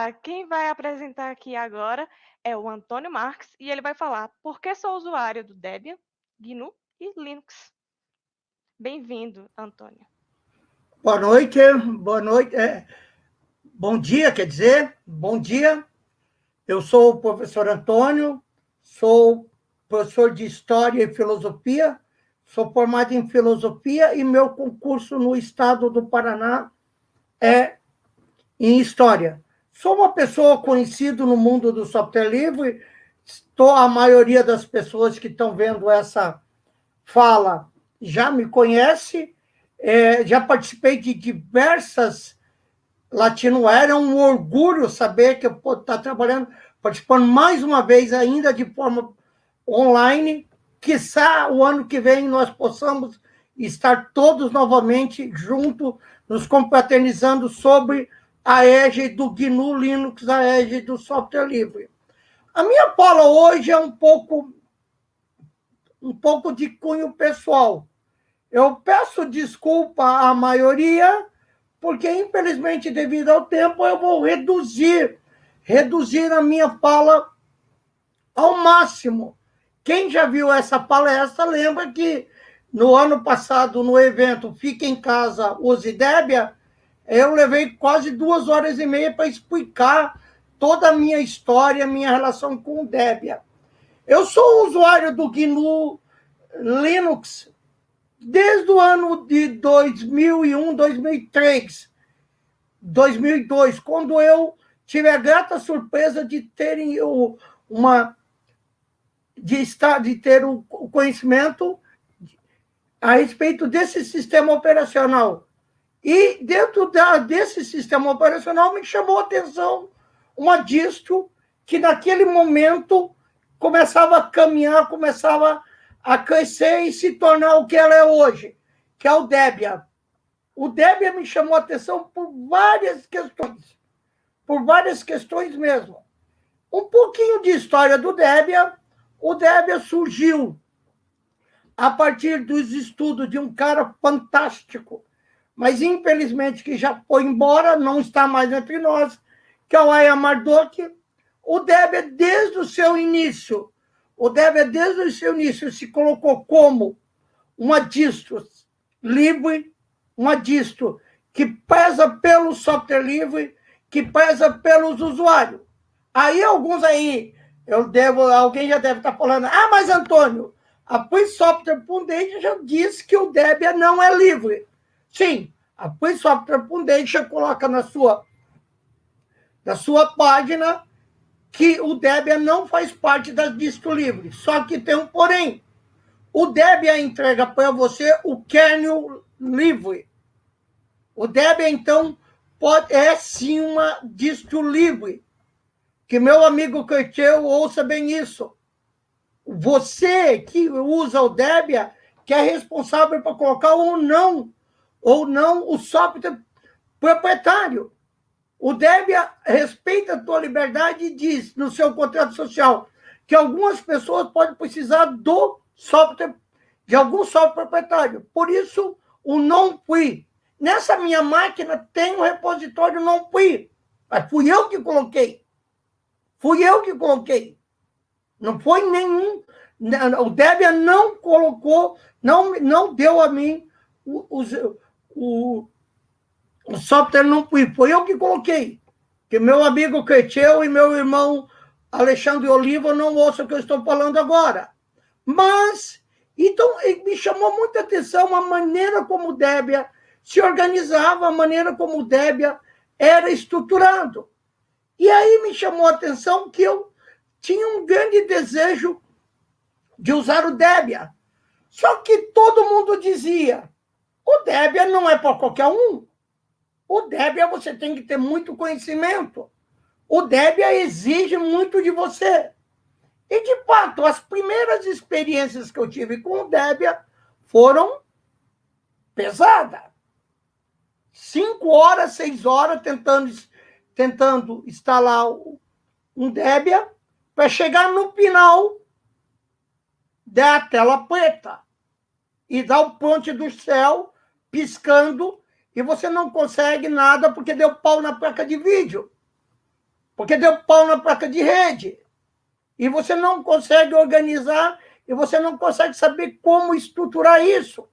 Olá! Quem vai apresentar aqui agora é o Antônio Marques e ele vai falar por que sou usuário do Debian, GNU e Linux. Bem-vindo, Antônio. Boa noite, bom dia, quer dizer, bom dia. Eu sou o professor Antônio, sou professor de História e Filosofia, sou formado em Filosofia e meu concurso no estado do Paraná é em História. Sou uma pessoa conhecida no mundo do software livre, a maioria das pessoas que estão vendo essa fala já me conhece, já participei de diversas Latinoera, é um orgulho saber que eu vou estar trabalhando, participando mais uma vez, ainda de forma online. Quiçá o ano que vem nós possamos estar todos novamente juntos, nos confraternizando sobre a égide do GNU Linux, a égide do software livre. A minha fala hoje é um pouco de cunho pessoal. Eu peço desculpa à maioria, porque, infelizmente, devido ao tempo, eu vou reduzir a minha fala ao máximo. Quem já viu essa palestra lembra que no ano passado, no evento Fica em Casa, Use Debian, eu levei quase 2 horas e meia para explicar toda a minha história, a minha relação com o Debian. Eu sou usuário do GNU Linux desde o ano de 2001, 2003, 2002, quando eu tive a grata surpresa de terem de ter o conhecimento a respeito desse sistema operacional. E dentro desse sistema operacional me chamou a atenção uma distro que naquele momento começava a caminhar, começava a crescer e se tornar o que ela é hoje, que é o Debian. O Debian me chamou a atenção por várias questões mesmo. Um pouquinho de história do Debian. O Debian surgiu a partir dos estudos de um cara fantástico, mas infelizmente que já foi embora, não está mais entre nós, que é o Aya Marduk. O Debian, desde o seu início, se colocou como uma distro livre, uma distro que pesa pelo software livre, que pesa pelos usuários. Aí alguns aí, alguém já deve estar falando, mas Antônio, a Free Software Foundation já disse que o Debian não é livre. Sim, a Free Software Foundation coloca na sua página que o Debian não faz parte das distro livres. Só que tem um porém. O Debian entrega para você o kernel livre. O Debian, então, é sim uma distro livre. Que meu amigo Curtil ouça bem isso. Você que usa o Debian, que é responsável para colocar ou não o software proprietário. O Debian respeita a tua liberdade e diz no seu contrato social que algumas pessoas podem precisar de algum software proprietário. Por isso, o non-free. Nessa minha máquina tem um repositório non-free. Mas fui eu que coloquei. Não foi nenhum. O Debian não colocou, não deu a mim o software não free. Foi eu que coloquei. Que meu amigo Curtil e meu irmão Alexandre Oliva não ouçam o que eu estou falando agora. Mas, então, me chamou muita atenção a maneira como o Debian se organizava, a maneira como o Debian era estruturado. E aí me chamou a atenção que eu tinha um grande desejo de usar o Debian. Só que todo mundo dizia, o Debian não é para qualquer um. O Debian você tem que ter muito conhecimento. O Debian exige muito de você. E, de fato, as primeiras experiências que eu tive com o Debian foram pesadas. 5 horas, 6 horas tentando instalar um Debian para chegar no final da tela preta e dar o prompt do céu piscando e você não consegue nada porque deu pau na placa de vídeo. porque deu pau na placa de rede. E você não consegue organizar e você não consegue saber como estruturar isso.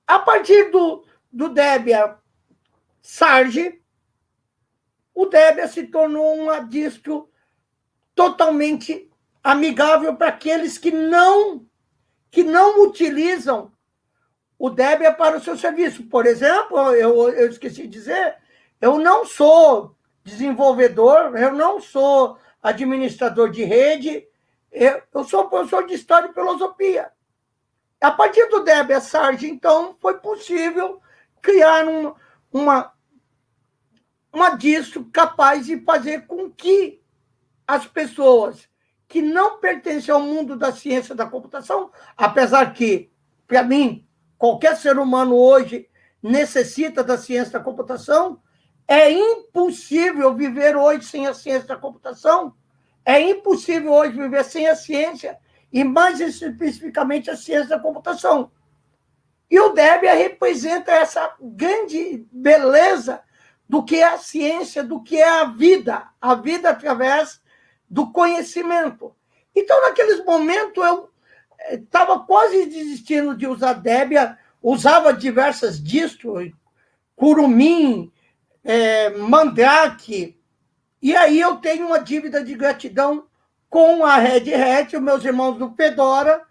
A partir do Debian Sarge, o Debian se tornou uma distro totalmente amigável para aqueles que não utilizam o Debian para o seu serviço. Por exemplo, eu esqueci de dizer, eu não sou desenvolvedor, eu não sou administrador de rede, eu sou professor de História e Filosofia. A partir do Debian Sarge, então, foi possível criar uma distro capaz de fazer com que as pessoas que não pertencem ao mundo da ciência da computação, apesar que, para mim, qualquer ser humano hoje necessita da ciência da computação, é impossível viver hoje sem a ciência da computação, é impossível hoje viver sem a ciência, e mais especificamente a ciência da computação. E o Debian representa essa grande beleza do que é a ciência, do que é a vida através do conhecimento. Então, naqueles momentos, eu estava quase desistindo de usar Debian, usava diversas distros, Kurumin, Mandrake, e aí eu tenho uma dívida de gratidão com a Red Hat, os meus irmãos do Fedora,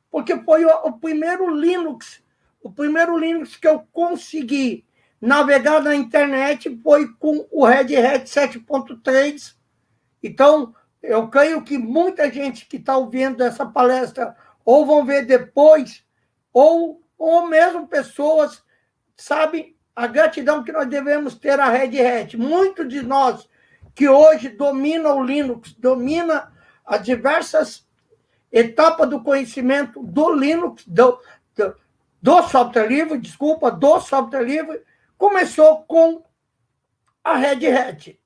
porque foi o primeiro Linux que eu consegui navegar na internet foi com o Red Hat 7.3. Então, eu creio que muita gente que está ouvindo essa palestra ou vão ver depois, ou mesmo pessoas, sabem a gratidão que nós devemos ter à Red Hat. Muitos de nós que hoje dominam o Linux, dominam as diversas etapas do conhecimento do Linux, do software livre, começou com a Red Hat.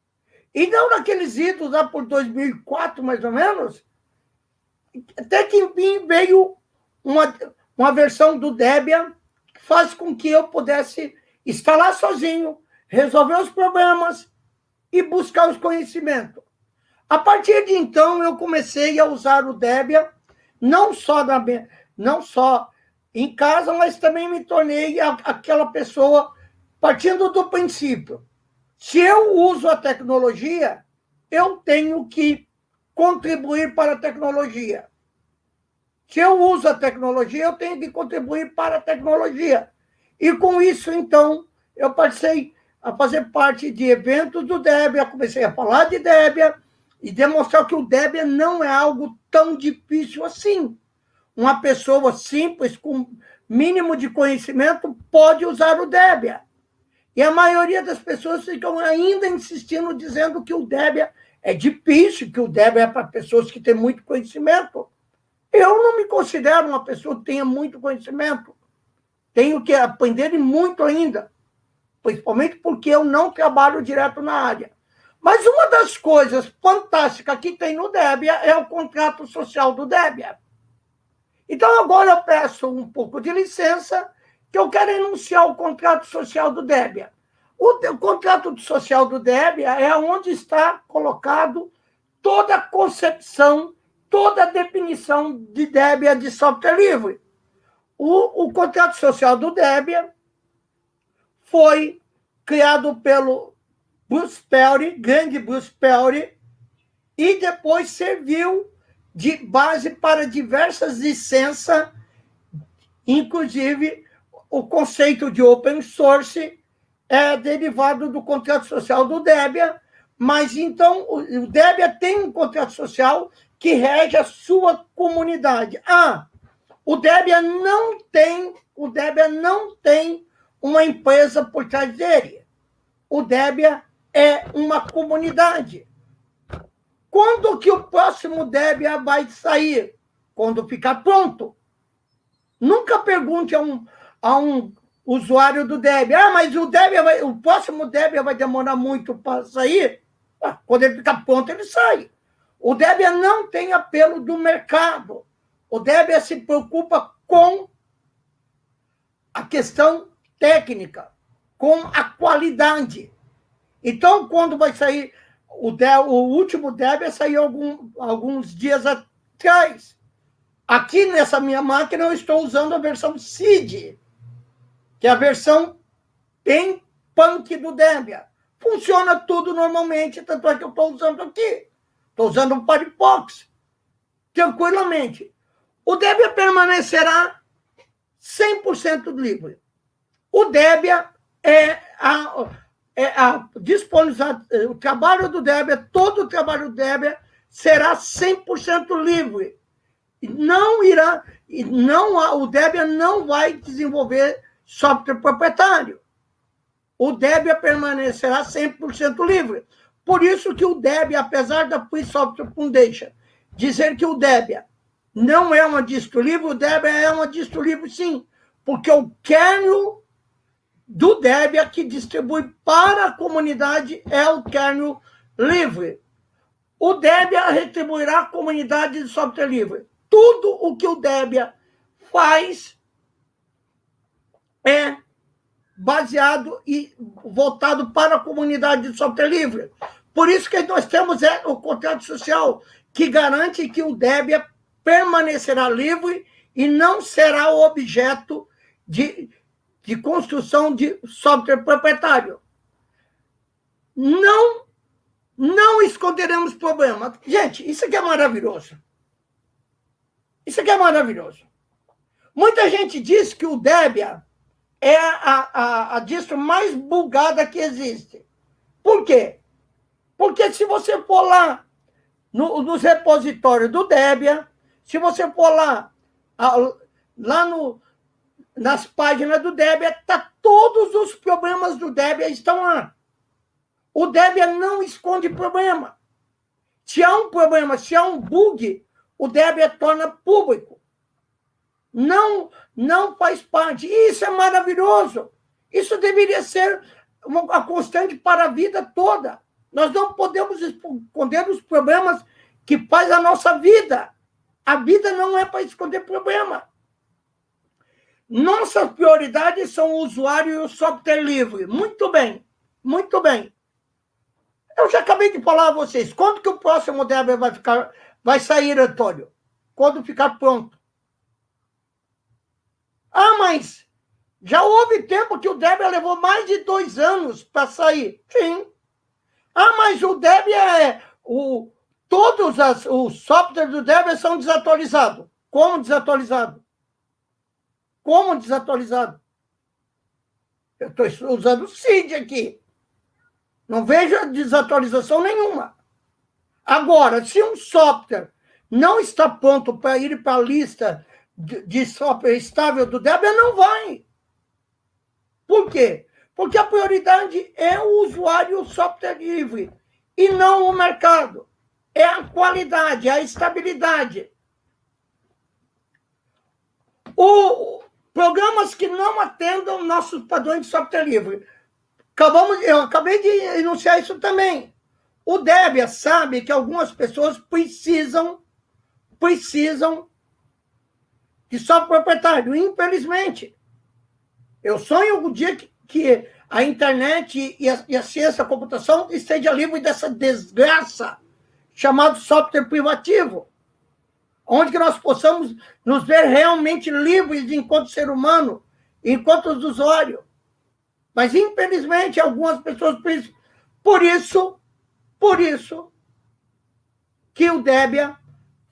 E não naqueles idos, lá por 2004, mais ou menos, até que enfim veio uma versão do Debian que faz com que eu pudesse instalar sozinho, resolver os problemas e buscar os conhecimentos. A partir de então, eu comecei a usar o Debian, não só em casa, mas também me tornei aquela pessoa, partindo do princípio, se eu uso a tecnologia, eu tenho que contribuir para a tecnologia. Se eu uso a tecnologia, eu tenho que contribuir para a tecnologia. E com isso, então, eu passei a fazer parte de eventos do Debian, comecei a falar de Debian e demonstrar que o Debian não é algo tão difícil assim. Uma pessoa simples, com mínimo de conhecimento, pode usar o Debian. E a maioria das pessoas ficam ainda insistindo, dizendo que o Debian é difícil, que o Debian é para pessoas que têm muito conhecimento. Eu não me considero uma pessoa que tenha muito conhecimento. Tenho que aprender muito ainda, principalmente porque eu não trabalho direto na área. Mas uma das coisas fantásticas que tem no Debian é o contrato social do Debian. Então, agora eu peço um pouco de licença, que eu quero enunciar o contrato social do Debian. O contrato social do Debian é onde está colocado toda a concepção, toda a definição de Debian de software livre. O contrato social do Debian foi criado pelo Bruce Perry, grande Bruce Perry, e depois serviu de base para diversas licenças, inclusive o conceito de open source é derivado do contrato social do Debian, mas então o Debian tem um contrato social que rege a sua comunidade. O Debian não tem uma empresa por trás dele. O Debian é uma comunidade. Quando que o próximo Debian vai sair? Quando ficar pronto. Nunca pergunte a um usuário do Debian, mas o próximo Debian vai demorar muito para sair? Quando ele ficar pronto, ele sai. O Debian não tem apelo do mercado. O Debian se preocupa com a questão técnica, com a qualidade. Então, quando vai sair o último Debian saiu alguns dias atrás. Aqui nessa minha máquina eu estou usando a versão SID, que é a versão bem punk do Debian. Funciona tudo normalmente, tanto é que eu estou usando aqui. Estou usando o Firefox, tranquilamente. O Debian permanecerá 100% livre. O Debian o trabalho do Debian, todo o trabalho do Debian será 100% livre. O Debian não vai desenvolver software proprietário. O Debian permanecerá 100% livre. Por isso que o Debian, apesar da Free Software Foundation dizer que o Debian não é uma distro livre, o Debian é uma distro livre sim, porque o kernel do Debian que distribui para a comunidade é o kernel livre. O Debian retribuirá a comunidade de software livre. Tudo o que o Debian faz é baseado e voltado para a comunidade de software livre. Por isso que nós temos o contrato social, que garante que o Debian permanecerá livre e não será o objeto de construção de software proprietário. Não esconderemos problema. Gente, isso aqui é maravilhoso. Isso aqui é maravilhoso. Muita gente diz que o Debian é a distro mais bugada que existe. Por quê? Porque se você for lá nos repositórios do Debian, se você for lá nas páginas do Debian, todos os problemas do Debian estão lá. O Debian não esconde problema. Se há um problema, se há um bug, o Debian torna público. Não faz parte. E isso é maravilhoso. Isso deveria ser uma constante para a vida toda. Nós não podemos esconder os problemas que faz a nossa vida. A vida não é para esconder problema. Nossas prioridades são o usuário e o software livre. Muito bem, muito bem. Eu já acabei de falar a vocês. Quando que o próximo Debian vai sair, Antônio? Quando ficar pronto. Mas já houve tempo que o Debian levou mais de 2 anos para sair. Sim. Mas o Debian todos os softwares do Debian são desatualizados. Como desatualizado? Como desatualizado? Eu estou usando o SID aqui. Não vejo desatualização nenhuma. Agora, se um software não está pronto para ir para a lista de software estável do Debian, não vai. Por quê? Porque a prioridade é o usuário e o software livre, e não o mercado. É a qualidade, a estabilidade. Programas que não atendam nossos padrões de software livre. Eu acabei de enunciar isso também. O Debian sabe que algumas pessoas precisam de software proprietário, infelizmente. Eu sonho um dia que a internet e a ciência da computação esteja livre dessa desgraça chamada software privativo, onde que nós possamos nos ver realmente livres enquanto ser humano, enquanto usuário. Mas, infelizmente, algumas pessoas precisam. Por isso que o Debian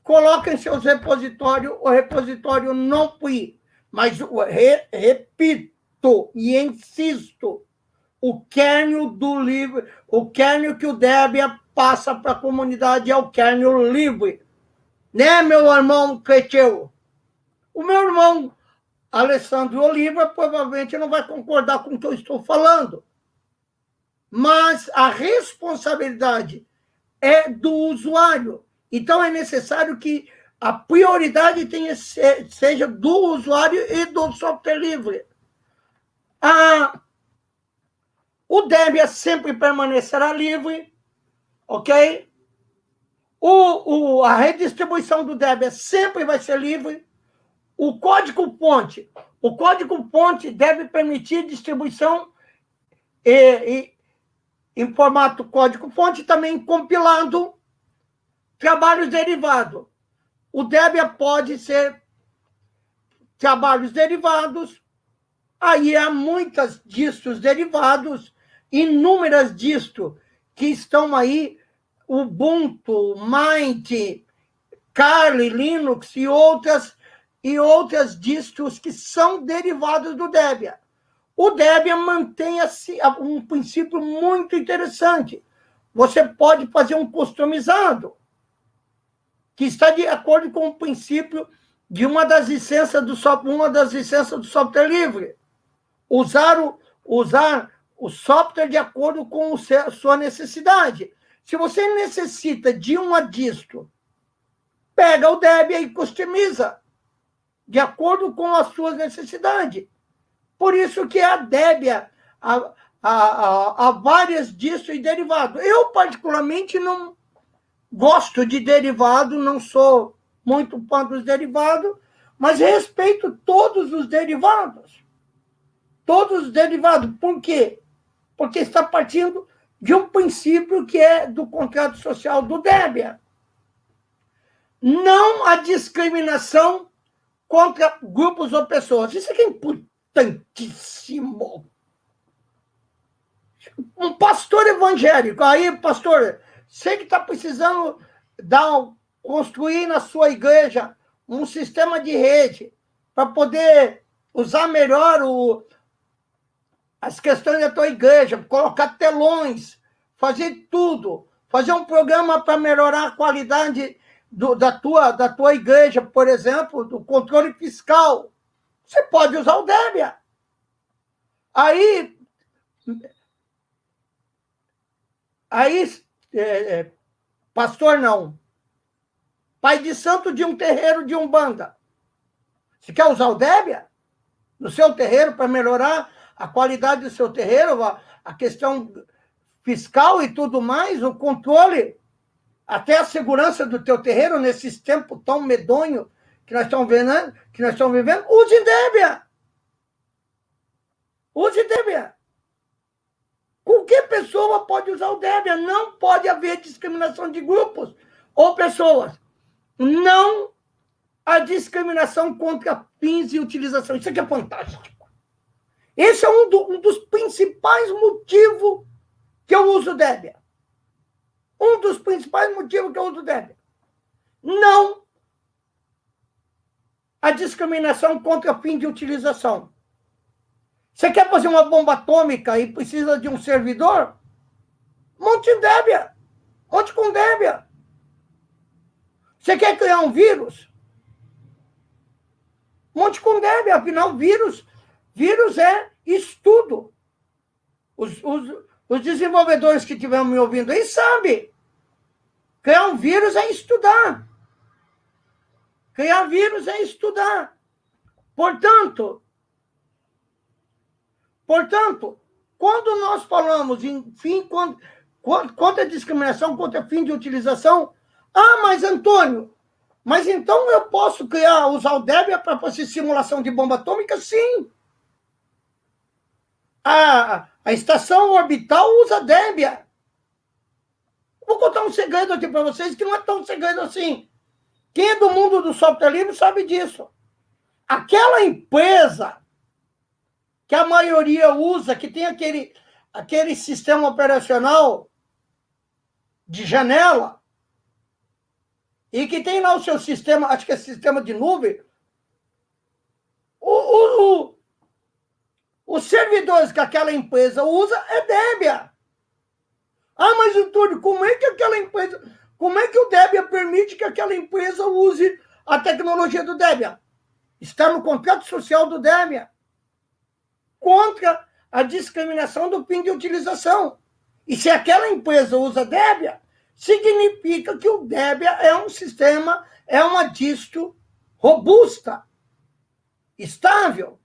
coloca em seus repositórios o repositório não free. Mas, repito e insisto, o kernel do livre, o kernel que o Debian passa para a comunidade é o kernel livre. Né, meu irmão Creteu? O meu irmão Alessandro Oliva provavelmente não vai concordar com o que eu estou falando. Mas a responsabilidade é do usuário. Então, é necessário que a prioridade seja do usuário e do software livre. O Debian sempre permanecerá livre, ok? A redistribuição do Debian sempre vai ser livre. O código-fonte deve permitir distribuição em formato código-fonte, também compilado trabalhos derivados. O Debian pode ser trabalhos derivados, aí há muitas distros derivados, inúmeras distros que estão aí, Ubuntu, Mint, Kali, Linux e outras distros que são derivados do Debian. O Debian mantém um princípio muito interessante. Você pode fazer um customizado, que está de acordo com o princípio de uma das licenças do software livre. Usar o software de acordo com a sua necessidade. Se você necessita de uma distro, pega o Debian e customiza, de acordo com as suas necessidades. Por isso que a Debian há várias distros e derivados. Eu, particularmente, não gosto de derivado, não sou muito fã dos derivados, mas respeito todos os derivados. Todos os derivados. Por quê? Porque está partindo de um princípio que é do contrato social do Debian. Não a discriminação contra grupos ou pessoas. Isso aqui é importantíssimo. Um pastor evangélico, aí, pastor, sei que está precisando construir na sua igreja um sistema de rede para poder usar melhor as questões da tua igreja, colocar telões, fazer tudo, fazer um programa para melhorar a qualidade da tua igreja, por exemplo, do controle fiscal. Você pode usar o Debian. Aí pastor não. Pai de santo de um terreiro de Umbanda. Você quer usar o Debian no seu terreiro para melhorar a qualidade do seu terreiro, a questão fiscal e tudo mais, o controle, até a segurança do teu terreiro nesses tempos tão medonhos que nós estamos vivendo, use Debian. Use Debian. Qualquer pessoa pode usar o Debian. Não pode haver discriminação de grupos ou pessoas. Não há discriminação contra fins e utilização. Isso aqui é fantástico. Esse é um dos principais motivos que eu uso o Debian. Um dos principais motivos que eu uso o Debian. Não a discriminação contra fim de utilização. Você quer fazer uma bomba atômica e precisa de um servidor? Monte em Debian. Monte com Debian. Você quer criar um vírus? Monte com Debian. Afinal, vírus é estudo. Os desenvolvedores que estiveram me ouvindo aí sabem. Criar um vírus é estudar. Criar vírus é estudar. Portanto, quando nós falamos em fim, contra a discriminação, contra fim de utilização, mas Antônio, mas então eu posso usar o Debian para fazer simulação de bomba atômica? Sim. A estação orbital usa Debian. Vou contar um segredo aqui para vocês, que não é tão segredo assim. Quem é do mundo do software livre sabe disso. Aquela empresa que a maioria usa, que tem aquele sistema operacional de janela, e que tem lá o seu sistema, acho que é sistema de nuvem, os servidores que aquela empresa usa é Debian. Mas, Antônio, como é que o Debian permite que aquela empresa use a tecnologia do Debian? Está no contrato social do Debian. Contra a discriminação do fim de utilização. E se aquela empresa usa Debian, significa que o Debian é um sistema, é uma distro robusta, estável,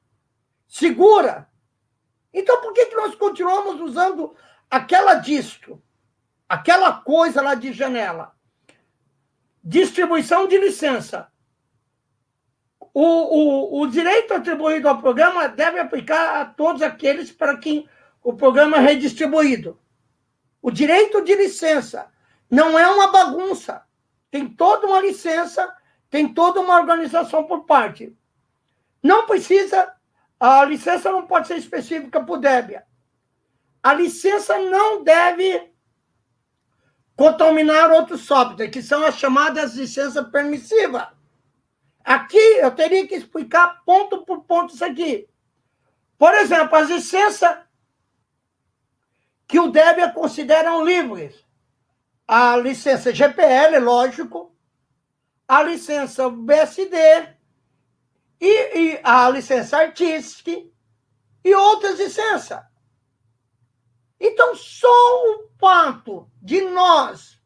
segura. Então, por que nós continuamos usando aquela distro, aquela coisa lá de janela? Distribuição de licença. O direito atribuído ao programa deve aplicar a todos aqueles para quem o programa é redistribuído. O direito de licença não é uma bagunça. Tem toda uma licença, tem toda uma organização por parte. Não precisa, a licença não pode ser específica para o Debian. A licença não deve contaminar outros softwares, que são as chamadas licenças permissivas. Aqui eu teria que explicar ponto por ponto isso aqui. Por exemplo, as licenças que o Debian consideram livres. A licença GPL, lógico, a licença BSD e a licença Artistic e outras licenças. Então, só o fato de nós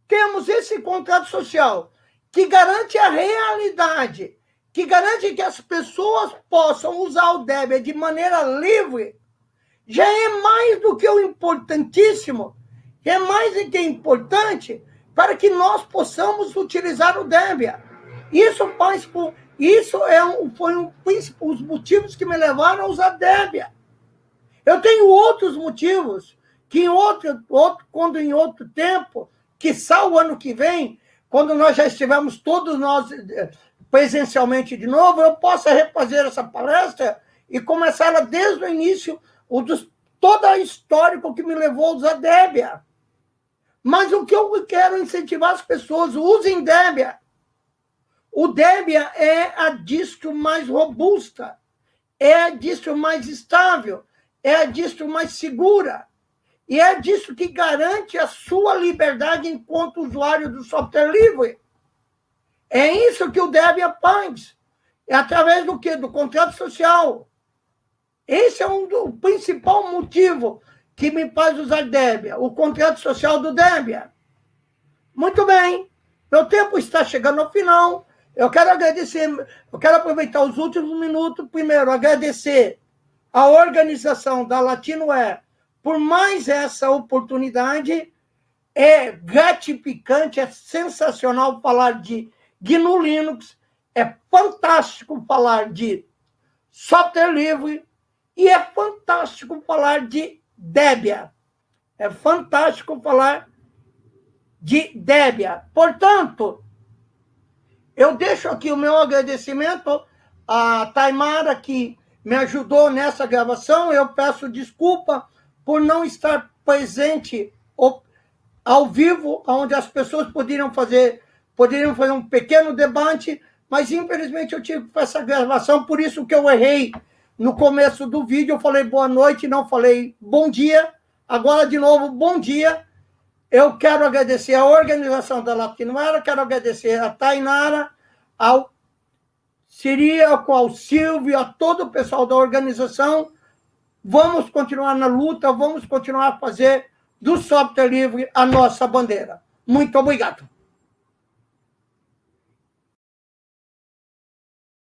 termos esse contrato social que garante a realidade, que garante que as pessoas possam usar o Debian de maneira livre, já é mais do que o importantíssimo, é mais do que importante para que nós possamos utilizar o Debian. Foi os motivos que me levaram a usar Debian. Eu tenho outros motivos que quando em outro tempo, quiçá o ano que vem, quando nós já estivermos todos nós presencialmente de novo, eu possa refazer essa palestra e começar ela desde o início, todo o histórico que me levou a usar Debian. Mas o que eu quero incentivar as pessoas, usem Debian. O Debian é a distro mais robusta, é a distro mais estável, é a distro mais segura, e é disso que garante a sua liberdade enquanto usuário do software livre. É isso que o Debian faz. É através do quê? Do contrato social. Esse é o principal motivo que me faz usar Debian, o contrato social do Debian. Muito bem, meu tempo está chegando ao final. Eu quero aproveitar os últimos minutos, primeiro, agradecer a organização da Latinoware por mais essa oportunidade. É gratificante, é sensacional falar de GNU Linux, é fantástico falar de software livre e é fantástico falar de Debian. É fantástico falar de Debian. Portanto, eu deixo aqui o meu agradecimento à Taimara, que me ajudou nessa gravação. Eu peço desculpa por não estar presente ao vivo, onde as pessoas poderiam fazer um pequeno debate, mas infelizmente eu tive que fazer essa gravação, por isso que eu errei no começo do vídeo. Eu falei boa noite, não falei bom dia. Agora, de novo, bom dia. Eu quero agradecer a organização da Latinoware, quero agradecer a Tainara, ao Ciríaco, ao Silvio, a todo o pessoal da organização. Vamos continuar na luta, vamos continuar a fazer do software livre a nossa bandeira. Muito obrigado.